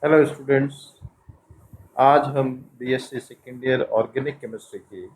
Hello students. आज हम BSc second year organic chemistry की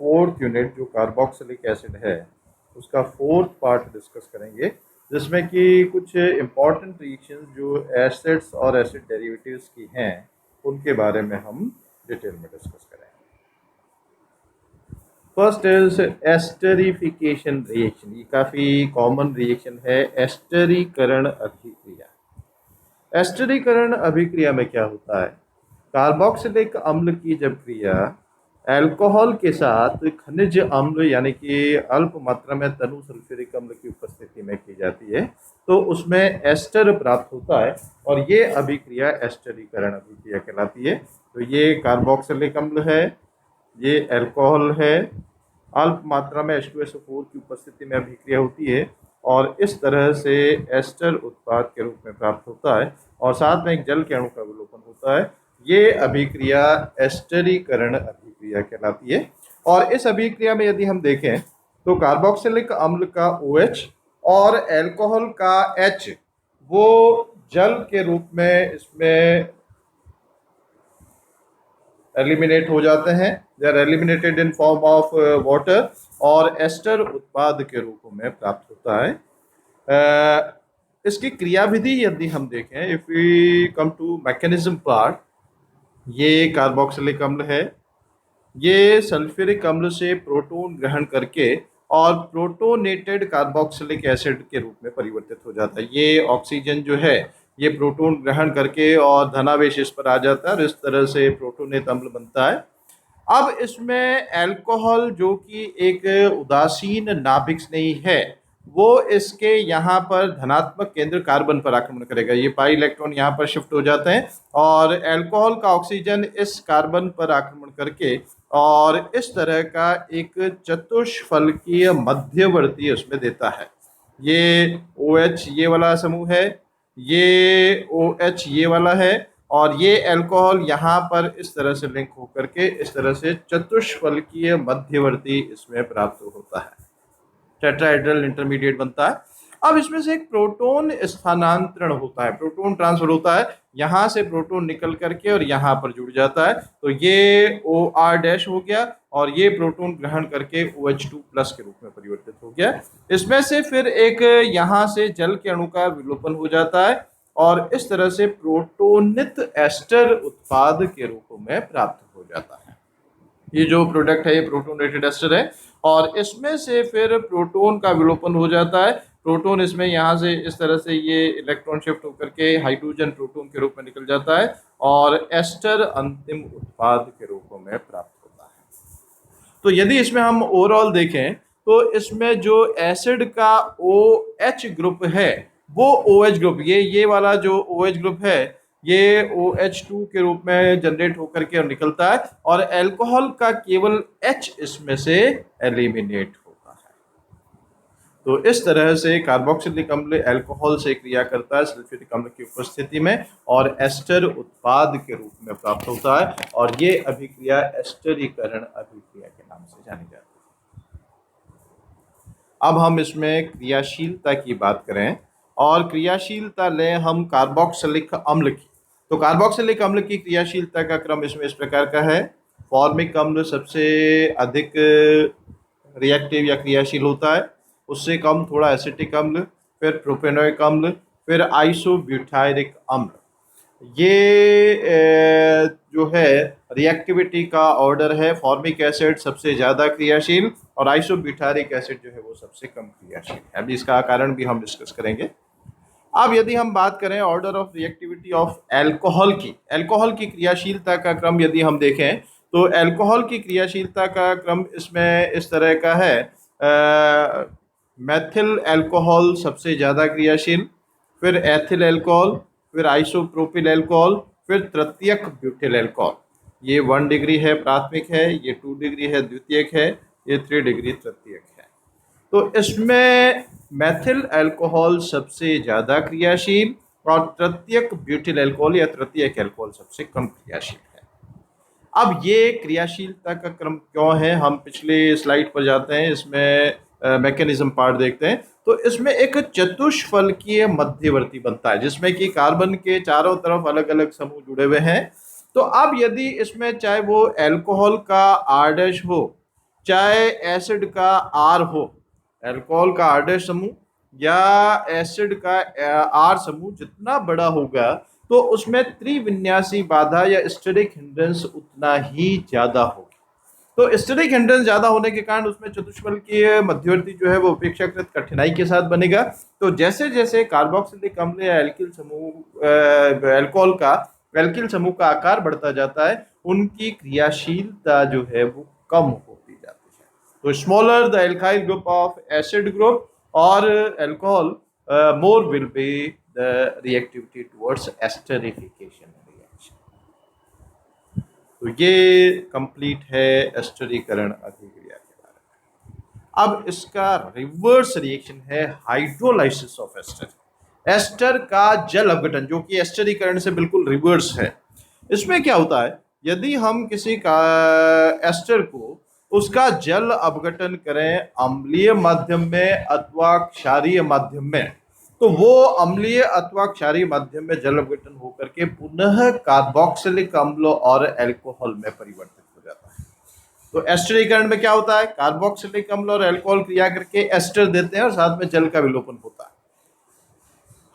फोर्थ यूनिट जो कार्बोक्सिलिक एसिड है उसका फोर्थ पार्ट डिस्कस करेंगे, जिसमें कि कुछ इम्पॉर्टेंट रिएक्शंस जो एसिड्स और एसिड डेरिवेटिव्स की हैं उनके बारे में हम डिटेल में डिस्कस करेंगे। First is esterification reaction. ये काफ़ी कॉमन रिएक्शन है, एस्टरीकरण अभिक्रिया। एस्टरीकरण अभिक्रिया में क्या होता है? कार्बोक्सिलिक अम्ल की जब क्रिया अल्कोहल के साथ खनिज अम्ल यानी कि अल्प मात्रा में तनु सल्फ्यूरिक अम्ल की उपस्थिति में की जाती है तो उसमें एस्टर प्राप्त होता है और ये अभिक्रिया एस्टरीकरण अभिक्रिया कहलाती है। तो ये कार्बोक्सिलिक अम्ल है, ये अल्कोहल है, अल्प मात्रा में H2SO4 की उपस्थिति में अभिक्रिया होती है और इस तरह से एस्टर उत्पाद के रूप में प्राप्त होता है और साथ में एक जल के अणु का विलोपन होता है। ये अभिक्रिया एस्टरीकरण अभिक्रिया कहलाती है। और इस अभिक्रिया में यदि हम देखें तो कार्बोक्सिलिक अम्ल का OH और अल्कोहल का H वो जल के रूप में इसमें एलिमिनेट हो जाते हैं, they are eliminated in form of water और एस्टर उत्पाद के रूप में प्राप्त होता है। इसकी क्रियाविधि यदि हम देखें, if we come to mechanism part, ये कार्बोक्सिलिक अम्ल है, ये सल्फ्यूरिक अम्ल से प्रोटॉन ग्रहण करके और प्रोटोनेटेड कार्बोक्सिलिक एसिड के रूप में परिवर्तित हो जाता है। ये ऑक्सीजन जो है ये प्रोटॉन ग्रहण करके और धनावेश इस पर आ जाता है और इस तरह से प्रोटोनेट अम्ल बनता है। अब इसमें अल्कोहल जो कि एक उदासीन नाभिक स्नेही है वो इसके यहाँ पर धनात्मक केंद्र कार्बन पर आक्रमण करेगा। ये पाई इलेक्ट्रॉन यहाँ पर शिफ्ट हो जाते हैं और अल्कोहल का ऑक्सीजन इस कार्बन पर आक्रमण करके और इस तरह का एक चतुष्फलकीय मध्यवर्ती उसमें देता है। ये OH ये वाला समूह है, ये OH ये वाला है और ये अल्कोहल यहाँ पर इस तरह से लिंक होकर के इस तरह से चतुष्फलकीय मध्यवर्ती इसमें प्राप्त होता है, टेट्राहेड्रल इंटरमीडिएट बनता है। अब इसमें से एक प्रोटॉन स्थानांतरण होता है, प्रोटॉन ट्रांसफर होता है, यहाँ से प्रोटॉन निकल करके और यहाँ पर जुड़ जाता है। तो ये OR- हो गया और ये प्रोटॉन ग्रहण करके OH2+ के रूप में परिवर्तित हो गया। इसमें से फिर एक यहाँ से जल के अणु का विलोपन हो जाता है और इस तरह से प्रोटोनित एस्टर उत्पाद के रूप में प्राप्त हो जाता है। ये जो प्रोडक्ट है ये प्रोटोनेटेड एस्टर है और इसमें से फिर प्रोटॉन का विलोपन हो जाता है। प्रोटॉन इसमें यहाँ से इस तरह से ये इलेक्ट्रॉन शिफ्ट होकर के हाइड्रोजन प्रोटॉन के रूप में निकल जाता है और एस्टर अंतिम उत्पाद के रूप में प्राप्त होता है। तो यदि इसमें हम ओवरऑल देखें तो इसमें जो एसिड का OH ग्रुप है वो OH ग्रुप, ये वाला जो OH ग्रुप है ये OH2 के रूप में जनरेट होकर के निकलता है और अल्कोहल का केवल H इसमें से एलिमिनेट होता है। तो इस तरह से कार्बोक्सिलिक अम्ल अल्कोहल से क्रिया करता है सल्फ्यूरिक अम्ल की उपस्थिति में और एस्टर उत्पाद के रूप में प्राप्त होता है और ये अभिक्रिया एस्टरीकरण अभिक्रिया के नाम से जानी जाती है। अब हम इसमें क्रियाशीलता की बात करें और क्रियाशीलता लें हम कार्बोक्सिलिक अम्ल की। तो कार्बोक्सिलिक अम्ल की क्रियाशीलता का क्रम इसमें इस प्रकार का है। फॉर्मिक अम्ल सबसे अधिक रिएक्टिव या क्रियाशील होता है, उससे कम थोड़ा एसिटिक अम्ल, फिर प्रोपेनोइक अम्ल, फिर आइसोब्यूटायरिक अम्ल। ये जो है रिएक्टिविटी का ऑर्डर है। फॉर्मिक एसिड सबसे ज़्यादा क्रियाशील और आइसोब्यूटारिक एसिड जो है वो सबसे कम क्रियाशील है। अभी इसका कारण भी हम डिस्कस करेंगे। अब यदि हम बात करें order of reactivity of alcohol की क्रियाशीलता का क्रम यदि हम देखें तो अल्कोहल की क्रियाशीलता का क्रम इसमें इस तरह का है। मेथिल अल्कोहल सबसे ज़्यादा क्रियाशील, फिर एथिल अल्कोहल, फिर आइसोप्रोपिल अल्कोहल, फिर तृतीयक ब्यूटिल अल्कोहल। ये 1 डिग्री है प्राथमिक है, ये 2 डिग्री है द्वितीयक है, ये 3 डिग्री तृतीयक है। तो इसमें मेथिल अल्कोहल सबसे ज़्यादा क्रियाशील और तृतीयक ब्यूटिल अल्कोहल या तृतीयक अल्कोहल सबसे कम क्रियाशील है। अब ये क्रियाशीलता का क्रम क्यों है, हम पिछले स्लाइड पर जाते हैं, इसमें मैकेनिज्म पार्ट देखते हैं। तो इसमें एक चतुष्फलकीय मध्यवर्ती बनता है जिसमें कि कार्बन के चारों तरफ अलग अलग समूह जुड़े हुए हैं। तो अब यदि इसमें चाहे वो अल्कोहल का आर डैश हो, चाहे एसिड का आर हो, अल्कोहल का आर डैश समूह या एसिड का आर समूह जितना बड़ा होगा तो उसमें त्रिविन्यासी बाधा या स्टेरिक हिंड्रेंस उतना ही ज्यादा होगा। तो स्टेरिक हिंड्रेंस ज्यादा होने के कारण उसमें चतुष्फल की मध्यवर्ती जो है वो अपेक्षाकृत कठिनाई के साथ बनेगा। तो जैसे जैसे कार्बोक्सिलिक अम्ल या एल्किल समूह अल्कोहल का एल्किल समूह का आकार बढ़ता जाता है, उनकी क्रियाशीलता जो है वो कम होती जाती है। तो smaller the alkyl group of acid group और alcohol, more will be the reactivity towards esterification reaction। तो ये कंप्लीट है एस्टरीकरण अभिक्रिया के बारे में। अब इसका रिवर्स रिएक्शन है हाइड्रोलाइसिस ऑफ एस्टर। एस्टर का जल अपघटन जो कि एस्टरीकरण से बिल्कुल रिवर्स है। इसमें क्या होता है, यदि हम किसी का एस्टर को उसका जल अपघटन करें अम्लीय माध्यम में अथवा क्षारीय माध्यम में, तो वो अम्लीय अथवा क्षारीय माध्यम में जल अपघटन होकर के पुनः कार्बोक्सिलिक अम्ल और अल्कोहल में परिवर्तित हो जाता है। तो एस्टरीकरण में क्या होता है, कार्बोक्सिलिक अम्ल और अल्कोहल क्रिया करके एस्टर देते हैं और साथ में जल का विलोपन होता है।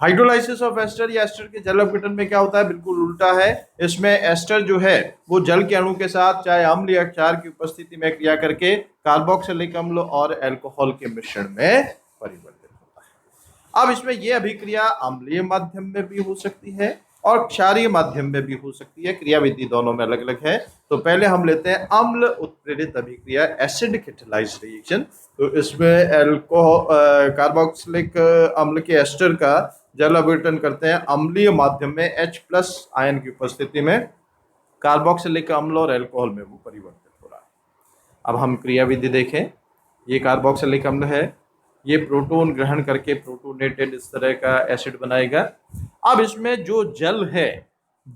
हाइड्रोलाइसिस ऑफ एस्टर या एस्टर के जल अपघटन में क्या होता है, बिल्कुल उल्टा है। इसमें एस्टर जो है वो जल के अणु के साथ चाहे अम्ल या क्षार की उपस्थिति में क्रिया करके कार्बोक्सिलिक अम्ल और अल्कोहल के मिश्रण में परिवर्तित होता है। अब इसमें यह अभिक्रिया अम्लीय माध्यम में भी हो सकती है और क्षारीय माध्यम में भी हो सकती है। क्रियाविधि दोनों में अलग अलग है। तो पहले हम लेते हैं अम्ल उत्प्रेरित अभिक्रिया, एसिड कैटालाइज्ड रिएक्शन। तो इसमें अल्कोहल कार्बोक्सिलिक अम्ल के एस्टर का जल अपघटन करते हैं अम्लीय माध्यम में H+ आयन की उपस्थिति में, कार्बोक्सिलिक अम्ल और अल्कोहल में वो परिवर्तित हो रहा है। अब हम क्रियाविधि देखें। ये कार्बोक्सिलिक अम्ल है, ये प्रोटॉन ग्रहण करके प्रोटोनेटेड इस तरह का एसिड बनाएगा। अब इसमें जो जल है,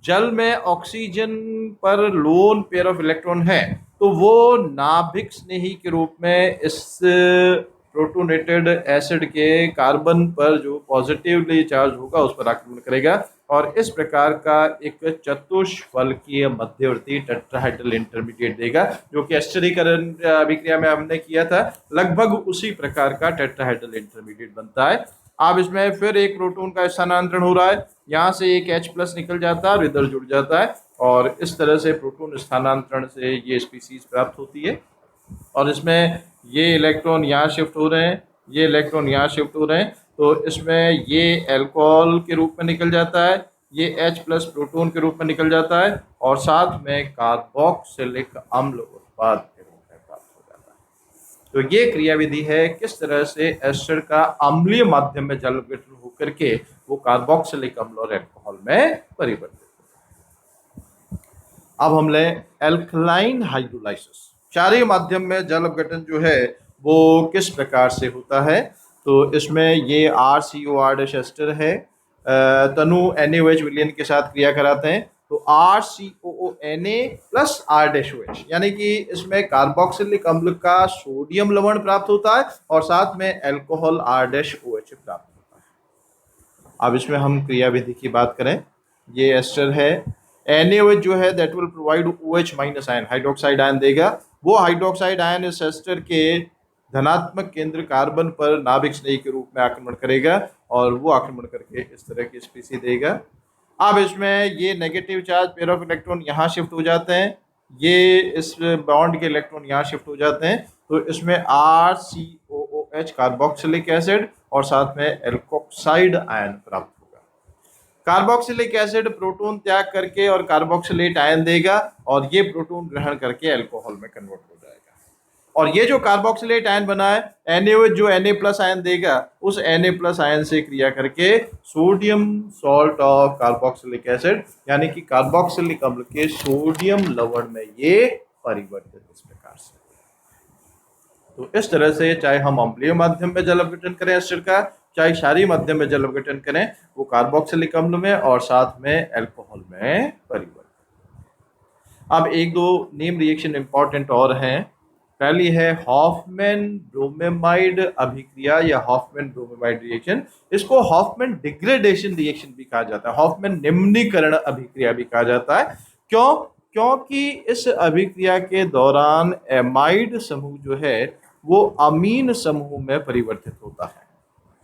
जल में ऑक्सीजन पर लोन पेयर ऑफ इलेक्ट्रॉन है, तो वो नाभिक स्नेही के रूप में इस प्रोटोनेटेड एसिड के कार्बन पर जो पॉजिटिवली चार्ज होगा उस पर आक्रमण करेगा और इस प्रकार का एक चतुष्फलकीय मध्यवर्ती टेट्राहेड्रल इंटरमीडिएट देगा, जो कि एस्टरीकरण अभिक्रिया में हमने किया था। लगभग उसी प्रकार का टेट्राहेड्रल इंटरमीडिएट बनता है। अब इसमें फिर एक प्रोटॉन का स्थानांतरण हो रहा है, यहाँ से एक H+ निकल जाता है और इधर जुड़ जाता है और इस तरह से प्रोटॉन स्थानांतरण से ये स्पीसीज प्राप्त होती है। और इसमें ये इलेक्ट्रॉन यहाँ शिफ्ट हो रहे हैं, ये इलेक्ट्रॉन यहाँ शिफ्ट हो रहे हैं, तो इसमें ये अल्कोहल के रूप में निकल जाता है, ये H+ प्रोटॉन के रूप में निकल जाता है और साथ में कार्बोक्सिलिक अम्ल उत्पाद के रूप में प्राप्त हो जाता है। तो ये क्रियाविधि है किस तरह से एस्टर का अम्लीय माध्यम में जल अपघटन होकर के वो कार्बोक्सिलिक अम्ल और अल्कोहल में परिवर्तित होता है। अब हम लें एल्कलाइन हाइड्रोलाइसिस। क्षारीय माध्यम में जल अपघटन जो है वो किस प्रकार से होता है, तो इसमें ये RCOR- एस्टर है, तनु NaOH विलयन के साथ क्रिया कराते हैं। तो RCOONA + R-OH यानी कि इसमें कार्बोक्सिलिक अम्ल का सोडियम लवण प्राप्त होता है और साथ में अल्कोहल R-OH प्राप्त होता है। अब इसमें हम क्रियाविधि की बात करें, ये एस्टर है, NaOH जो है that will provide OH- ion, hydroxide ion देगा। वो हाइड्रोक्साइड आयन इस एस्टर के धनात्मक केंद्र कार्बन पर नाभिक स्नेही के रूप में आक्रमण करेगा और वो आक्रमण करके इस तरह की स्पीसी देगा। अब इसमें ये negative charge pair of electron यहाँ शिफ्ट हो जाते हैं, ये इस बॉन्ड के इलेक्ट्रॉन यहाँ शिफ्ट हो जाते हैं, तो इसमें RCOOH कार्बोक्सिलिक एसिड और साथ में एल्कोक्साइड आयन प्राप्त होगा। कार्बोक्सिलिक एसिड प्रोटॉन त्याग करके और कार्बोक्सिलेट आयन देगा और ये प्रोटॉन ग्रहण करके अल्कोहल में कन्वर्ट हो जाएगा। और ये जो कार्बोक्सिलेट आयन बना है, NaOH जो Na+ आयन देगा, उस Na+ आयन से क्रिया करके sodium salt of carboxylic acid यानी कि कार्बोक्सिलिक अम्ल के सोडियम लवण में ये परिवर्तित इस प्रकार से। तो इस तरह से चाहे हम अम्लीय माध्यम में जल अपघटन करें एस्टर का, चाहे क्षारीय माध्यम में जल अपघटन करें, वो कार्बोक्सिलिक अम्ल में और साथ में अल्कोहल में परिवर्तित। अब एक दो नेम रिएक्शन इंपॉर्टेंट और हैं। पहली है हॉफमैन ब्रोमेमाइड अभिक्रिया या हॉफमैन ब्रोमेमाइड रिएक्शन। इसको हॉफमैन डिग्रेडेशन रिएक्शन भी कहा जाता है, हॉफमैन निम्नीकरण अभिक्रिया भी कहा जाता है। क्यों? क्योंकि इस अभिक्रिया के दौरान एमाइड समूह जो है वो अमीन समूह में परिवर्तित होता है।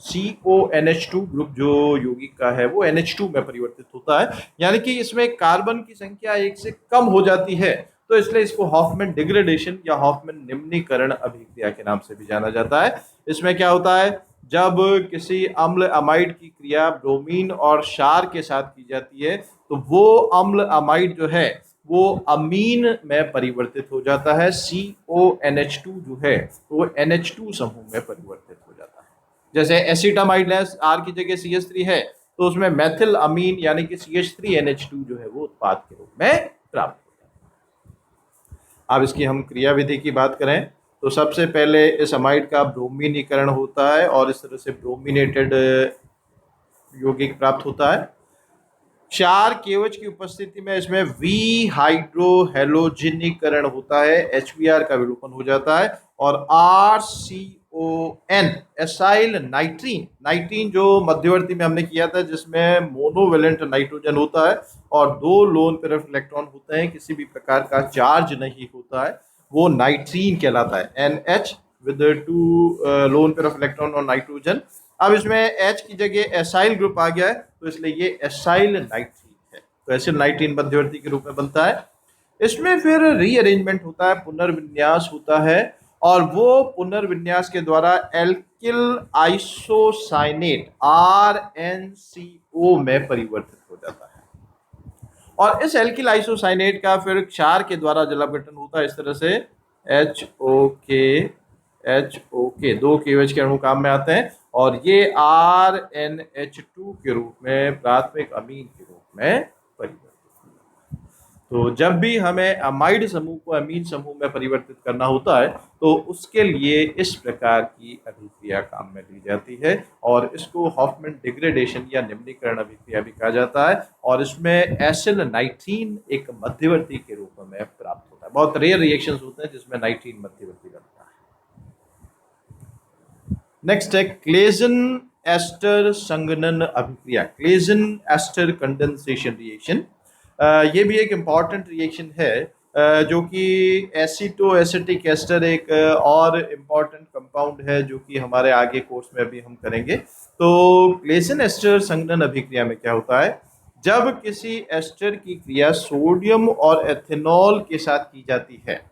CONH2 ग्रुप जो यौगिक का है वो NH2 में परिवर्तित होता है, यानी कि इसमें कार्बन की संख्या एक से कम हो जाती है, तो इसलिए इसको हॉफमैन डिग्रेडेशन या हॉफमैन निम्नीकरण अभिक्रिया के नाम से भी जाना जाता है। इसमें क्या होता है, जब किसी अम्ल अमाइड की क्रिया ब्रोमीन और क्षार के साथ की जाती है तो वो अम्ल अमाइड जो है वो अमीन में परिवर्तित हो जाता है। CONH2 जो है वो NH2 समूह में परिवर्तित हो जाता है। जैसे एसिटामाइड है, R की जगह CH3 है, तो उसमें मेथिल अमीन यानी कि CH3NH2 जो है वो उत्पाद के रूप में प्राप्त होता है। अब इसकी हम क्रियाविधि की बात करें तो सबसे पहले इस अमाइड का ब्रोमीनीकरण होता है और इस तरह से ब्रोमिनेटेड यौगिक प्राप्त होता है। क्षार KOH की उपस्थिति में इसमें हाइड्रोहेलोजिनीकरण होता है, HBr का विलोपन हो जाता है और RCON एसाइल नाइट्रीन, नाइट्रीन जो मध्यवर्ती में हमने किया था जिसमें मोनोवेलेंट नाइट्रोजन होता है और 2 लोन पेयर ऑफ इलेक्ट्रॉन होते हैं, किसी भी प्रकार का चार्ज नहीं होता है, वो नाइट्रीन कहलाता है। NH with 2 lone pair of electron और नाइट्रोजन। अब इसमें H की जगह एसाइल ग्रुप आ गया है तो इसलिए ये एसाइल नाइट्रीन है, तो एसिल नाइट्रीन मध्यवर्ती के रूप में बनता है। इसमें फिर रीअरेंजमेंट होता है, पुनर्विन्यास होता है और वो पुनर्विन्यास के द्वारा एल्किल आइसोसाइनेट RNCO में परिवर्तित हो जाता है और इस एल्किल आइसोसाइनेट का फिर क्षार के द्वारा जलावघटन होता है। इस तरह से HOK 2 KOH के अणु काम में आते हैं और ये RNH2 के रूप में प्राथमिक अमीन के रूप में परिवर्तित होता है। तो जब भी हमें अमाइड समूह को अमीन समूह में परिवर्तित करना होता है तो उसके लिए इस प्रकार की अभिक्रिया काम में ली जाती है और इसको हॉफमैन डिग्रेडेशन या निम्नीकरण अभिक्रिया भी कहा जाता है और इसमें एसिल नाइट्रीन एक मध्यवर्ती के रूप में प्राप्त होता है। बहुत रेयर रिएक्शंस होते हैं जिसमें नाइट्रीन मध्यवर्ती बनता है। नेक्स्ट है क्लेजन एस्टर संघनन अभिक्रिया, क्लेजन एस्टर कंडेंसेशन रिएक्शन। ये भी एक इम्पॉर्टेंट रिएक्शन है जो कि एसिटो एसिटिक एस्टर एक और इम्पॉर्टेंट कंपाउंड है जो कि हमारे आगे कोर्स में अभी हम करेंगे। तो क्लेजन एस्टर संघनन अभिक्रिया में क्या होता है, जब किसी एस्टर की क्रिया सोडियम और एथेनॉल के साथ की जाती है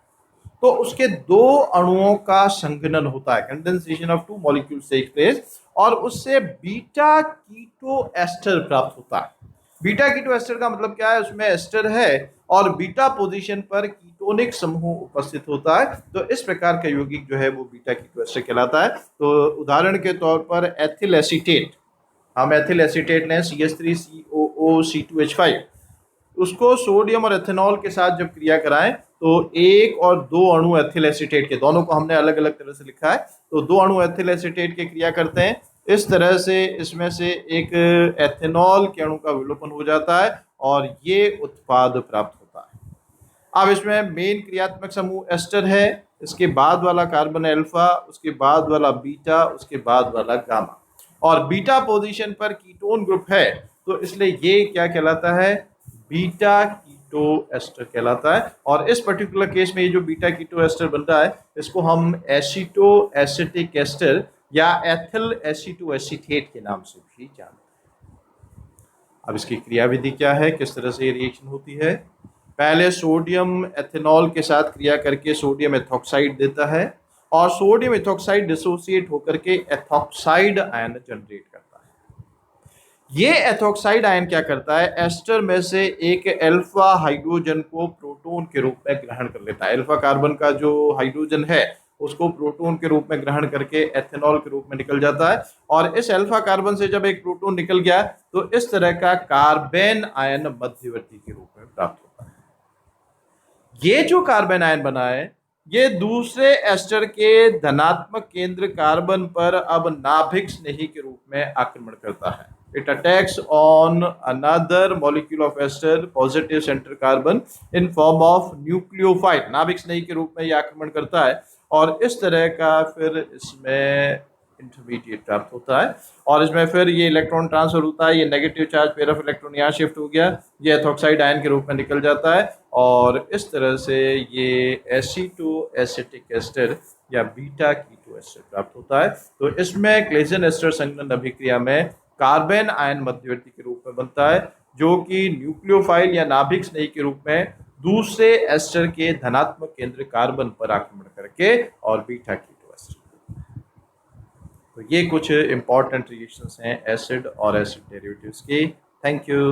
तो उसके 2 अणुओं का संघनन होता है, condensation of 2 molecules take place और उससे बीटा कीटो एस्टर प्राप्त होता है। बीटा कीटो एस्टर का मतलब क्या है, उसमें एस्टर है और बीटा पोजीशन पर कीटोनिक समूह उपस्थित होता है, तो इस प्रकार का यौगिक जो है वो बीटा कीटो एस्टर कहलाता है। तो उदाहरण के तौर पर एथिल एसीटेट, हम एथिल एसीटेट ने CH3COOC2H5, उसको सोडियम और एथेनॉल के साथ जब क्रिया कराएं तो 1 और 2 अणु एथिल एसीटेट के, दोनों को हमने अलग अलग तरह से लिखा है, तो 2 अणु एथिल एसीटेट के क्रिया करते हैं, इस तरह से इसमें से एक एथेनॉल के अणु का विलोपन हो जाता है और ये उत्पाद प्राप्त होता है। अब इसमें मेन क्रियात्मक समूह एस्टर है, इसके बाद वाला कार्बन अल्फा, उसके बाद वाला बीटा, उसके बाद वाला गामा और बीटा पोजीशन पर कीटोन ग्रुप है, तो इसलिए ये क्या कहलाता है, बीटा कीटो एस्टर कहलाता है। और इस पर्टिकुलर केस में ये जो बीटा कीटो एस्टर बन रहा है इसको हम एसिटो एसिटिक एस्टर या एथिल एसिटो एसीटेट के नाम से भी जानते हैं। अब इसकी क्रियाविधि क्या है, किस तरह से ये रिएक्शन होती है। पहले सोडियम एथेनॉल के साथ क्रिया करके सोडियम एथॉक्साइड देता है और सोडियम एथॉक्साइड डिसोसिएट होकर के एथॉक्साइड आयन जनरेट करता है। ये एथॉक्साइड आयन क्या करता है, एस्टर में से एक अल्फा हाइड्रोजन को प्रोटॉन के रूप में ग्रहण कर लेता है। अल्फा कार्बन का जो हाइड्रोजन है उसको प्रोटॉन के रूप में ग्रहण करके एथेनॉल के रूप में निकल जाता है और इस अल्फा कार्बन से जब एक प्रोटॉन निकल गया तो इस तरह का कार्बन आयन मध्यवर्ती के रूप में प्राप्त होता है। ये जो कार्बन आयन बना है ये दूसरे एस्टर के धनात्मक केंद्र कार्बन पर अब नाभिक स्नेही के रूप में आक्रमण करता है। It attacks on another molecule of ester positive center carbon in form of nucleophile, नाभिक स्नेही के रूप में यह आक्रमण करता है और इस तरह का फिर इसमें इंटरमीडिएट प्राप्त होता है और इसमें फिर ये इलेक्ट्रॉन ट्रांसफर होता है, ये negative charge pair of electron यहाँ शिफ्ट हो गया, ये एथॉक्साइड आयन के रूप में निकल जाता है और इस तरह से ये एसीटो एसिटिक एस्टर या बीटा कीटो एस्टर प्राप्त होता है। तो इसमें क्लेजन एस्टर संघनन अभिक्रिया में कार्बन आयन मध्यवर्ती के रूप में बनता है जो कि न्यूक्लियोफाइल या नाभिक स्नेही के रूप में दूसरे एस्टर के धनात्मक केंद्र कार्बन पर आक्रमण करके और बीटा कीटो एस्टर। तो ये कुछ इंपॉर्टेंट रिएक्शंस हैं एसिड और एसिड डेरिवेटिव्स की। Thank you.